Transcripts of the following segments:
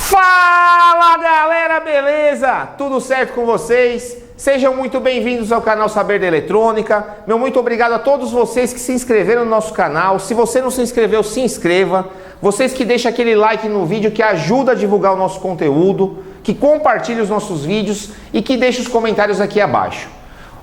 Fala galera, beleza? Tudo certo com vocês? Sejam muito bem-vindos ao canal Saber da Eletrônica. Meu muito obrigado a todos vocês que se inscreveram no nosso canal. Se você não se inscreveu, se inscreva. Vocês que deixam aquele like no vídeo que ajuda a divulgar o nosso conteúdo, que compartilha os nossos vídeos e que deixa os comentários aqui abaixo.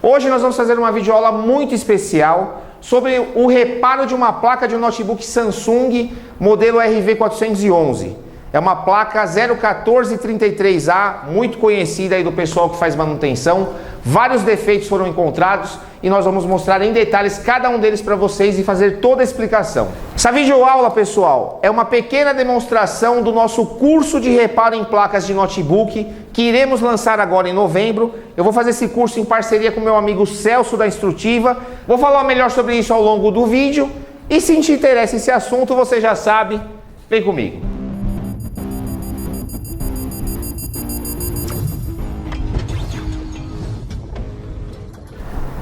Hoje nós vamos fazer uma videoaula muito especial sobre o reparo de uma placa de um notebook Samsung modelo RV411. É uma placa 01433A, muito conhecida aí do pessoal que faz manutenção. Vários defeitos foram encontrados e nós vamos mostrar em detalhes cada um deles para vocês e fazer toda a explicação. Essa videoaula, pessoal, é uma pequena demonstração do nosso curso de reparo em placas de notebook que iremos lançar agora em novembro. Eu vou fazer esse curso em parceria com meu amigo Celso da Instrutiva. Vou falar melhor sobre isso ao longo do vídeo e se te interessa esse assunto, você já sabe, vem comigo.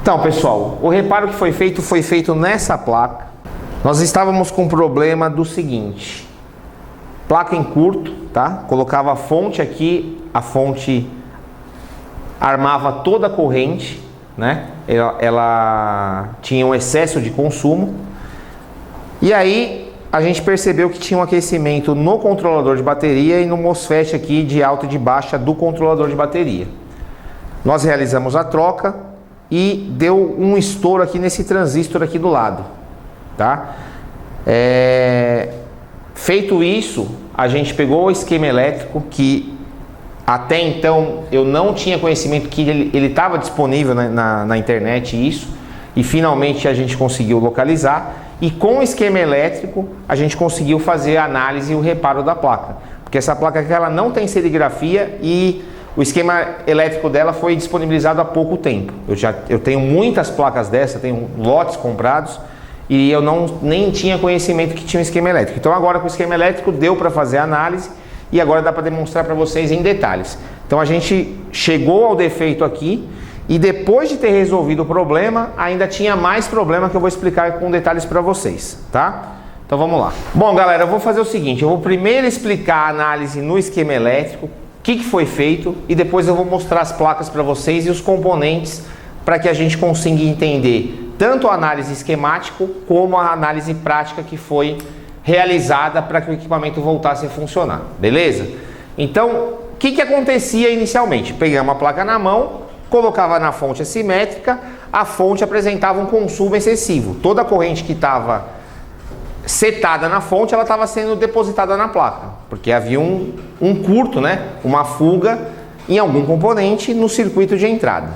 Então, pessoal, o reparo que foi feito nessa placa. Nós estávamos com um problema do seguinte: placa em curto, tá? Colocava a fonte aqui, a fonte armava toda a corrente, né? Ela tinha um excesso de consumo. E aí a gente percebeu que tinha um aquecimento no controlador de bateria e no MOSFET aqui de alta e de baixa do controlador de bateria. Nós realizamos a troca e deu um estouro aqui nesse transistor aqui do lado, tá? Feito isso, a gente pegou o esquema elétrico, que até então eu não tinha conhecimento que ele estava disponível na internet, isso, e finalmente a gente conseguiu localizar, e com o esquema elétrico a gente conseguiu fazer a análise e o reparo da placa, porque essa placa aqui ela não tem serigrafia e o esquema elétrico dela foi disponibilizado há pouco tempo. Eu tenho muitas placas dessa, tenho lotes comprados e eu nem tinha conhecimento que tinha um esquema elétrico. Então agora com o esquema elétrico deu para fazer a análise e agora dá para demonstrar para vocês em detalhes. Então a gente chegou ao defeito aqui e depois de ter resolvido o problema, ainda tinha mais problema que eu vou explicar com detalhes para vocês, tá? Então vamos lá. Bom galera, eu vou fazer o seguinte, eu vou primeiro explicar a análise no esquema elétrico, o que foi feito, e depois eu vou mostrar as placas para vocês e os componentes para que a gente consiga entender tanto a análise esquemática como a análise prática que foi realizada para que o equipamento voltasse a funcionar, beleza? Então, o que acontecia inicialmente? Pegamos a placa na mão, colocava na fonte assimétrica, a fonte apresentava um consumo excessivo. Toda a corrente que estava setada na fonte, ela estava sendo depositada na placa, porque havia um curto, né? Uma fuga em algum componente no circuito de entrada.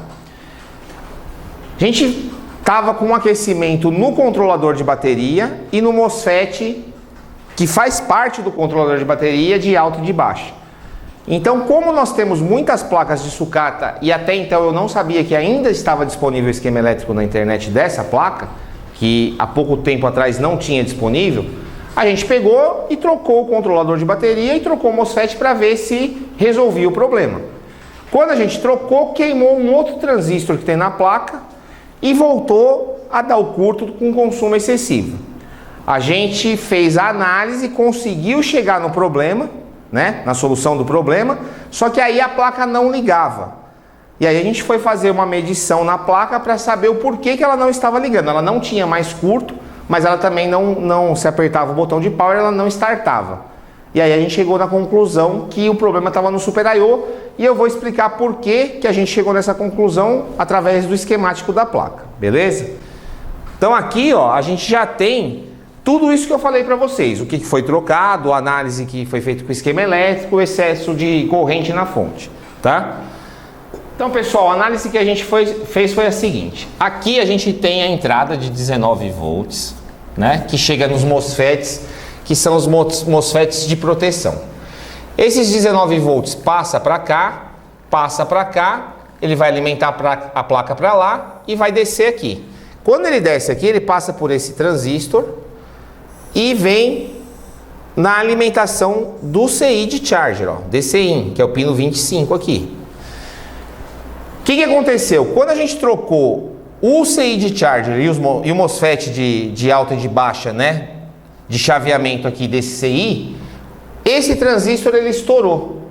A gente estava com um aquecimento no controlador de bateria e no MOSFET, que faz parte do controlador de bateria de alta e de baixa. Então, como nós temos muitas placas de sucata e até então eu não sabia que ainda estava disponível o esquema elétrico na internet dessa placa, que há pouco tempo atrás não tinha disponível, a gente pegou e trocou o controlador de bateria e trocou o MOSFET para ver se resolvia o problema. Quando a gente trocou, queimou um outro transistor que tem na placa e voltou a dar o curto com consumo excessivo. A gente fez a análise, conseguiu chegar no problema, né, na solução do problema, só que aí a placa não ligava. E aí a gente foi fazer uma medição na placa para saber o porquê que ela não estava ligando. Ela não tinha mais curto, mas ela também não se apertava o botão de power, ela não startava. E aí a gente chegou na conclusão que o problema estava no Super I/O e eu vou explicar por que a gente chegou nessa conclusão através do esquemático da placa, beleza? Então aqui, ó, a gente já tem tudo isso que eu falei para vocês, o que foi trocado, a análise que foi feita com o esquema elétrico, o excesso de corrente na fonte, tá? Então pessoal, a análise que a gente fez foi a seguinte: aqui a gente tem a entrada de 19 volts, né, que chega nos MOSFETs, que são os MOSFETs de proteção. Esses 19 volts passa para cá, ele vai alimentar a placa para lá e vai descer aqui. Quando ele desce aqui, ele passa por esse transistor e vem na alimentação do CI de charger, ó, DCIN, que é o pino 25 aqui. O que aconteceu? Quando a gente trocou o CI de charger e o MOSFET de alta e de baixa, né, de chaveamento aqui desse CI, esse transistor ele estourou.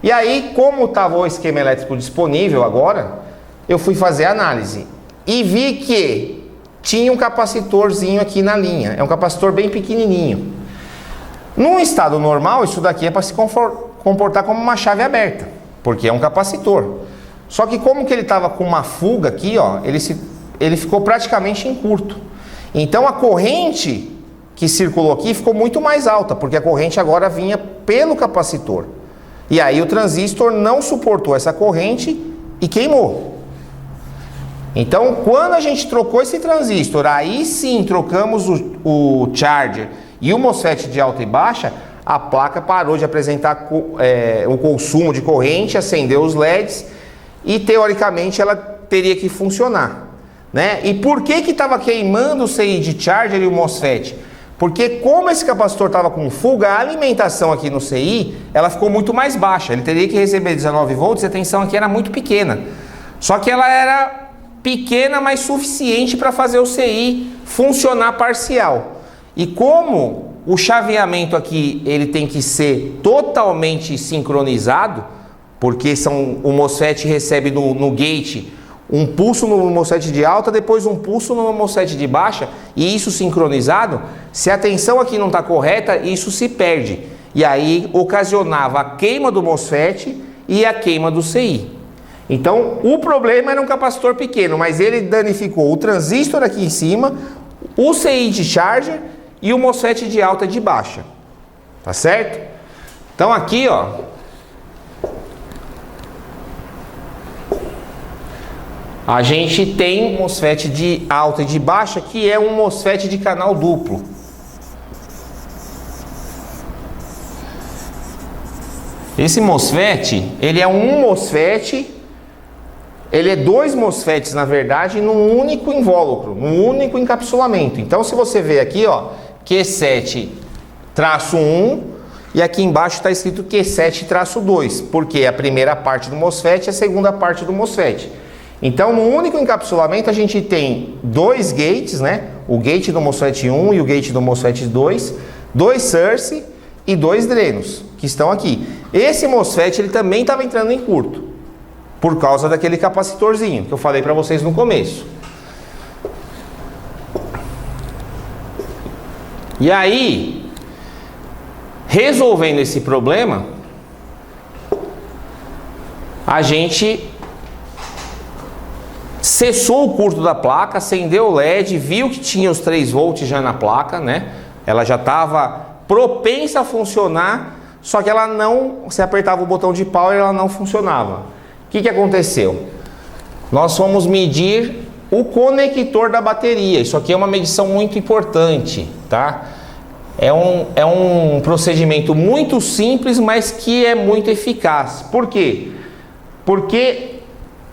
E aí, como estava o esquema elétrico disponível agora, eu fui fazer a análise e vi que tinha um capacitorzinho aqui na linha. É um capacitor bem pequenininho. Num estado normal, isso daqui é para se comportar como uma chave aberta, porque é um capacitor. Só que como que ele estava com uma fuga aqui, ó, ele ficou praticamente em curto. Então a corrente que circulou aqui ficou muito mais alta, porque a corrente agora vinha pelo capacitor. E aí o transistor não suportou essa corrente e queimou. Então quando a gente trocou esse transistor, aí sim trocamos o charger e o MOSFET de alta e baixa, a placa parou de apresentar o consumo de corrente, acendeu os LEDs e teoricamente ela teria que funcionar, né? E por que que estava queimando o CI de charger e o MOSFET? Porque como esse capacitor estava com fuga, a alimentação aqui no CI, ela ficou muito mais baixa. Ele teria que receber 19 volts e a tensão aqui era muito pequena. Só que ela era pequena, mas suficiente para fazer o CI funcionar parcial. E como o chaveamento aqui ele tem que ser totalmente sincronizado, porque o MOSFET recebe no gate um pulso no MOSFET de alta, depois um pulso no MOSFET de baixa, e isso sincronizado, se a tensão aqui não está correta, isso se perde. E aí ocasionava a queima do MOSFET e a queima do CI. Então o problema era um capacitor pequeno, mas ele danificou o transistor aqui em cima, o CI de charger e o MOSFET de alta e de baixa. Tá certo? Então aqui, ó, a gente tem um MOSFET de alta e de baixa, que é um MOSFET de canal duplo. Esse MOSFET, ele é um MOSFET, ele é dois MOSFETs, na verdade, num único invólucro, num único encapsulamento. Então, se você ver aqui, ó, Q7-1, e aqui embaixo está escrito Q7-2, porque é a primeira parte do MOSFET e a segunda parte do MOSFET. Então, no único encapsulamento, a gente tem dois gates, né? O gate do MOSFET 1 e o gate do MOSFET 2, dois source e dois drenos, que estão aqui. Esse MOSFET, ele também estava entrando em curto, por causa daquele capacitorzinho que eu falei para vocês no começo. E aí, resolvendo esse problema, a gente cessou o curto da placa, acendeu o LED, viu que tinha os 3 volts já na placa, né? Ela já estava propensa a funcionar, só que ela não, se apertava o botão de power, ela não funcionava. O que aconteceu? Nós fomos medir o conector da bateria. Isso aqui é uma medição muito importante, tá? É um procedimento muito simples, mas que é muito eficaz. Por quê? Porque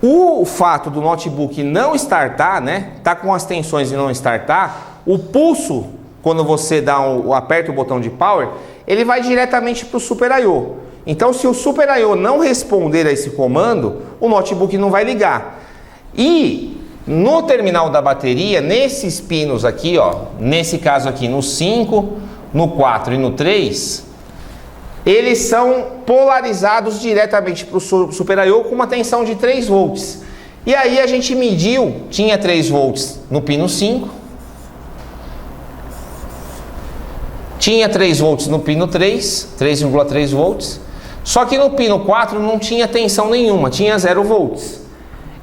o fato do notebook não startar, né? Tá com as tensões e não startar, o pulso, quando você aperta o botão de power, ele vai diretamente para o Super I/O. Então, se o Super I/O não responder a esse comando, o notebook não vai ligar. E no terminal da bateria, nesses pinos aqui, ó, nesse caso aqui no 5, no 4 e no 3, eles são polarizados diretamente para o Super I/O com uma tensão de 3 volts. E aí a gente mediu, tinha 3 volts no pino 5, tinha 3 volts no pino 3, 3,3 volts, só que no pino 4 não tinha tensão nenhuma, tinha 0 volts.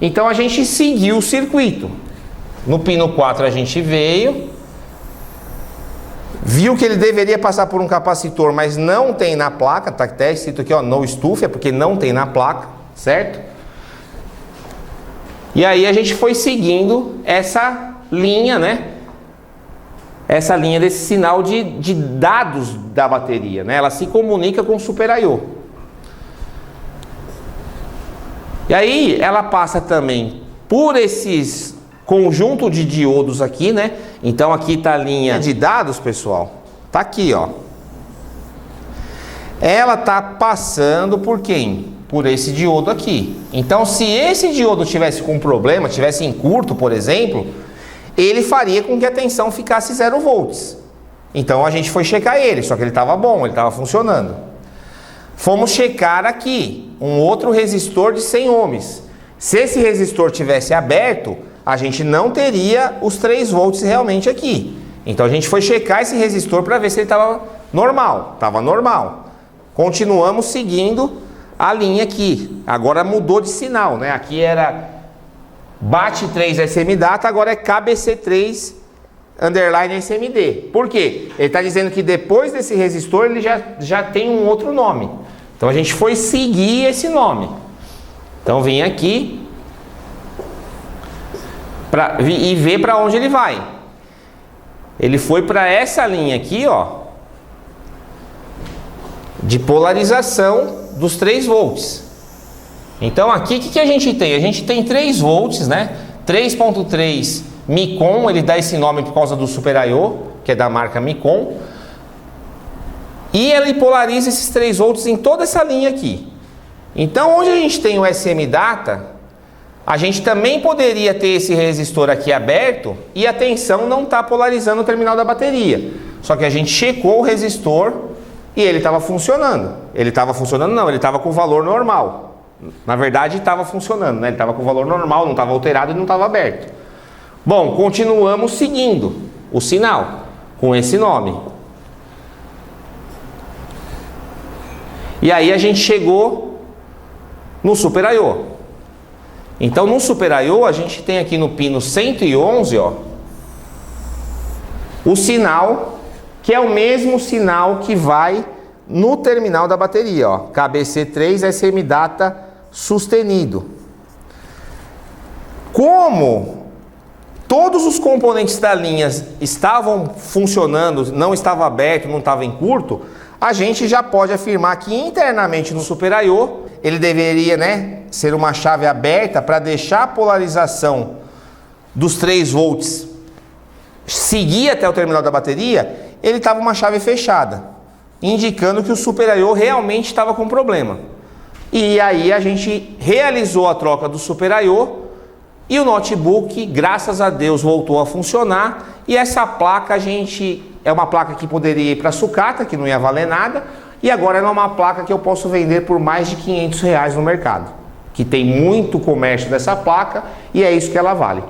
Então a gente seguiu o circuito. No pino 4 a gente veio, viu que ele deveria passar por um capacitor, mas não tem na placa, tá até escrito aqui, ó, no stuff, é porque não tem na placa, certo? E aí a gente foi seguindo essa linha, né? Essa linha desse sinal de dados da bateria, né? Ela se comunica com o Super I/O. E aí ela passa também por esses conjunto de diodos aqui, né? Então aqui está a linha de dados, pessoal. Tá aqui, ó. Ela tá passando por quem? Por esse diodo aqui. Então, se esse diodo tivesse com problema, tivesse em curto, por exemplo, ele faria com que a tensão ficasse 0 volts. Então a gente foi checar ele, só que ele estava bom, ele estava funcionando. Fomos checar aqui, um outro resistor de 100 ohms. Se esse resistor tivesse aberto, a gente não teria os 3 volts realmente aqui. Então a gente foi checar esse resistor para ver se ele estava normal. Estava normal. Continuamos seguindo a linha aqui. Agora mudou de sinal, né? Aqui era BAT3 SM Data, agora é KBC3 underline SMD. Por quê? Ele está dizendo que depois desse resistor ele já tem um outro nome. Então a gente foi seguir esse nome. Então vem aqui e ver para onde ele vai. Ele foi para essa linha aqui, ó, de polarização dos 3 volts. Então aqui o que a gente tem? A gente tem 3 volts, né? 3.3 Micon, ele dá esse nome por causa do Super I/O, que é da marca Micon. E ele polariza esses 3 volts em toda essa linha aqui. Então onde a gente tem o SM Data, a gente também poderia ter esse resistor aqui aberto e a tensão não está polarizando o terminal da bateria. Só que a gente checou o resistor e ele estava funcionando. Ele estava funcionando não, ele estava com o valor normal. Na verdade estava funcionando, né? Ele estava com o valor normal, não estava alterado e não estava aberto. Bom, continuamos seguindo o sinal com esse nome. E aí a gente chegou no Super I/O. Então no Super I/O a gente tem aqui no pino 111, ó, o sinal que é o mesmo sinal que vai no terminal da bateria, ó, KBC3 SM Data sustenido. Como todos os componentes da linha estavam funcionando, não estava aberto, não estava em curto, a gente já pode afirmar que internamente no Super I/O ele deveria, né, ser uma chave aberta para deixar a polarização dos 3 volts seguir até o terminal da bateria. Ele estava uma chave fechada, indicando que o Super I/O realmente estava com problema. E aí a gente realizou a troca do Super I/O e o notebook, graças a Deus, voltou a funcionar. E essa placa é uma placa que poderia ir para sucata, que não ia valer nada, e agora é uma placa que eu posso vender por mais de R$500 no mercado, que tem muito comércio dessa placa e é isso que ela vale.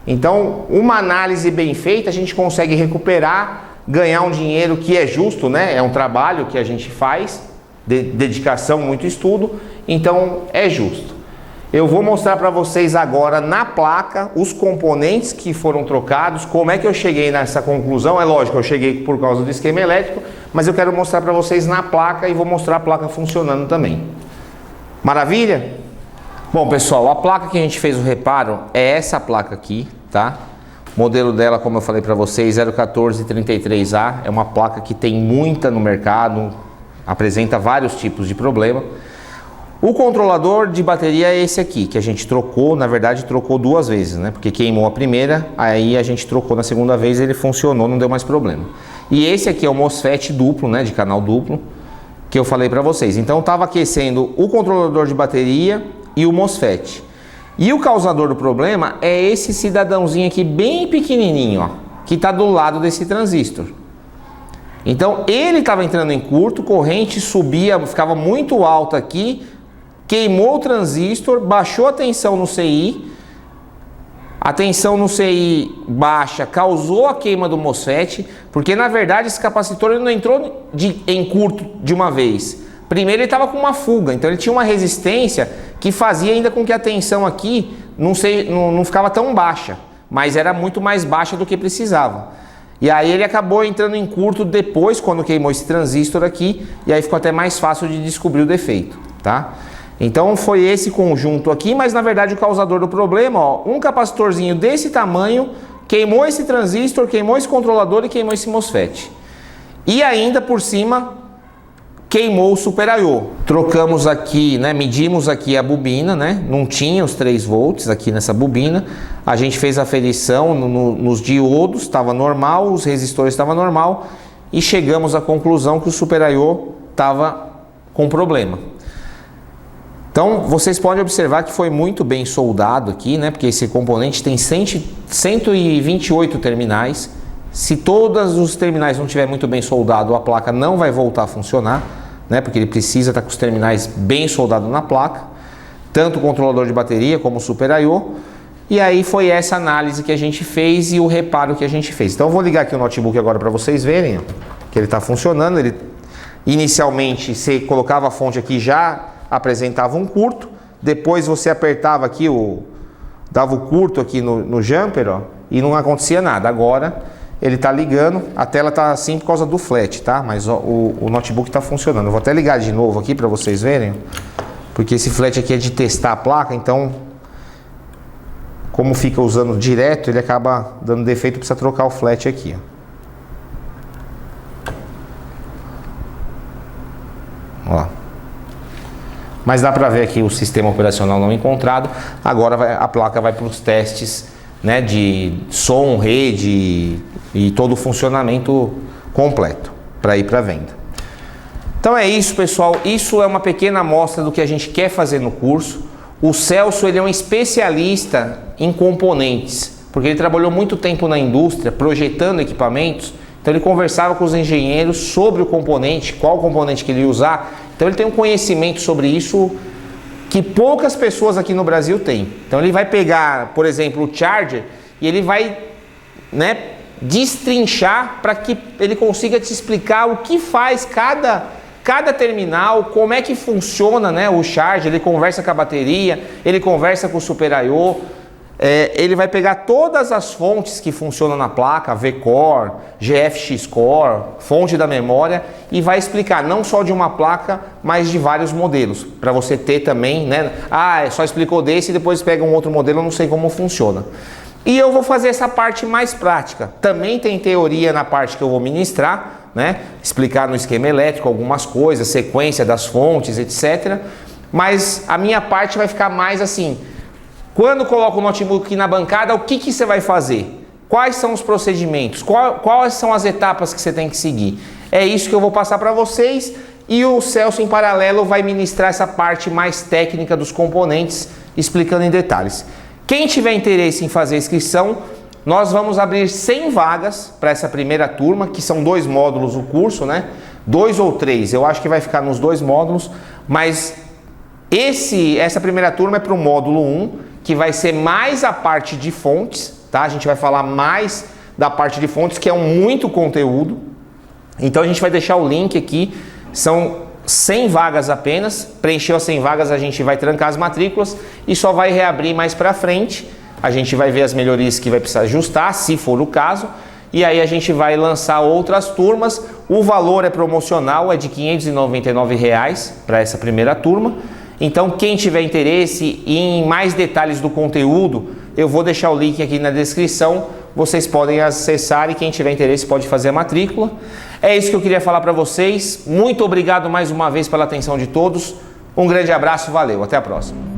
Então, uma análise bem feita, a gente consegue recuperar, ganhar um dinheiro que é justo, né? É um trabalho que a gente faz, dedicação, muito estudo, então é justo. Eu vou mostrar para vocês agora na placa os componentes que foram trocados, como é que eu cheguei nessa conclusão. É lógico, eu cheguei por causa do esquema elétrico, mas eu quero mostrar para vocês na placa e vou mostrar a placa funcionando também. Maravilha? Bom, pessoal, a placa que a gente fez o reparo é essa placa aqui, tá? O modelo dela, como eu falei para vocês, 01433A, é uma placa que tem muita no mercado, apresenta vários tipos de problema. O controlador de bateria é esse aqui, que a gente trocou, na verdade trocou 2 vezes, né? Porque queimou a primeira, aí a gente trocou na segunda vez, ele funcionou, não deu mais problema. E esse aqui é o MOSFET duplo, né? De canal duplo, que eu falei para vocês. Então estava aquecendo o controlador de bateria e o MOSFET. E o causador do problema é esse cidadãozinho aqui bem pequenininho, ó, que está do lado desse transistor. Então ele estava entrando em curto, corrente subia, ficava muito alta aqui, queimou o transistor, baixou a tensão no CI, a tensão no CI baixa causou a queima do MOSFET, porque na verdade esse capacitor ele não entrou em curto de uma vez. Primeiro ele estava com uma fuga, então ele tinha uma resistência que fazia ainda com que a tensão aqui não ficava tão baixa, mas era muito mais baixa do que precisava. E aí ele acabou entrando em curto depois, quando queimou esse transistor aqui, e aí ficou até mais fácil de descobrir o defeito, tá? Então foi esse conjunto aqui, mas na verdade o causador do problema, ó, um capacitorzinho desse tamanho, queimou esse transistor, queimou esse controlador e queimou esse MOSFET. E ainda por cima, queimou o Super I/O. Trocamos aqui, né, medimos aqui a bobina, né, não tinha os 3 volts aqui nessa bobina. A gente fez a aferição nos diodos, estava normal, os resistores estavam normal e chegamos à conclusão que o Super I/O estava com problema. Então vocês podem observar que foi muito bem soldado aqui, né, porque esse componente tem 128 terminais. Se todos os terminais não estiver muito bem soldado, a placa não vai voltar a funcionar, né? Porque ele precisa estar com os terminais bem soldados na placa, tanto o controlador de bateria como o Super I/O. E aí foi essa análise que a gente fez e o reparo que a gente fez. Então eu vou ligar aqui o notebook agora para vocês verem, ó, que ele está funcionando. Ele inicialmente você colocava a fonte aqui, já apresentava um curto, depois você apertava aqui dava o curto aqui no jumper, ó, e não acontecia nada. Agora ele está ligando, a tela está assim por causa do flat, tá? Mas ó, o notebook está funcionando. Eu vou até ligar de novo aqui para vocês verem, porque esse flat aqui é de testar a placa, então como fica usando direto, ele acaba dando defeito, precisa trocar o flat aqui, ó. Mas dá para ver aqui o sistema operacional não encontrado. Agora a placa vai para os testes, né, de som, rede e todo o funcionamento completo para ir para venda. Então é isso, pessoal. Isso é uma pequena amostra do que a gente quer fazer no curso. O Celso, ele é um especialista em componentes, porque ele trabalhou muito tempo na indústria projetando equipamentos. Então ele conversava com os engenheiros sobre o componente, qual componente que ele ia usar. Então ele tem um conhecimento sobre isso que poucas pessoas aqui no Brasil têm. Então ele vai pegar, por exemplo, o charger e ele vai, né, destrinchar para que ele consiga te explicar o que faz cada terminal, como é que funciona, né, o charger. Ele conversa com a bateria, ele conversa com o Super I/O. Ele vai pegar todas as fontes que funcionam na placa, V-Core, GFX-Core, fonte da memória, e vai explicar não só de uma placa, mas de vários modelos, para você ter também, né? Só explicou desse e depois pega um outro modelo, eu não sei como funciona. E eu vou fazer essa parte mais prática. Também tem teoria na parte que eu vou ministrar, né? Explicar no esquema elétrico algumas coisas, sequência das fontes, etc. Mas a minha parte vai ficar mais assim: quando coloca o notebook aqui na bancada, o que você vai fazer? Quais são os procedimentos? Quais são as etapas que você tem que seguir? É isso que eu vou passar para vocês, e o Celso, em paralelo, vai ministrar essa parte mais técnica dos componentes, explicando em detalhes. Quem tiver interesse em fazer a inscrição, nós vamos abrir 100 vagas para essa primeira turma, que são 2 módulos o curso, né? 2 ou 3, eu acho que vai ficar nos 2 módulos, mas essa primeira turma é para o módulo 1, que vai ser mais a parte de fontes, tá? A gente vai falar mais da parte de fontes, que é muito conteúdo. Então a gente vai deixar o link aqui, são 100 vagas apenas. Preencheu as 100 vagas, a gente vai trancar as matrículas e só vai reabrir mais para frente. A gente vai ver as melhorias que vai precisar ajustar, se for o caso, e aí a gente vai lançar outras turmas. O valor é promocional, é de R$ 599 para essa primeira turma. Então quem tiver interesse em mais detalhes do conteúdo, eu vou deixar o link aqui na descrição, vocês podem acessar e quem tiver interesse pode fazer a matrícula. É isso que eu queria falar para vocês. Muito obrigado mais uma vez pela atenção de todos. Um grande abraço, valeu, até a próxima.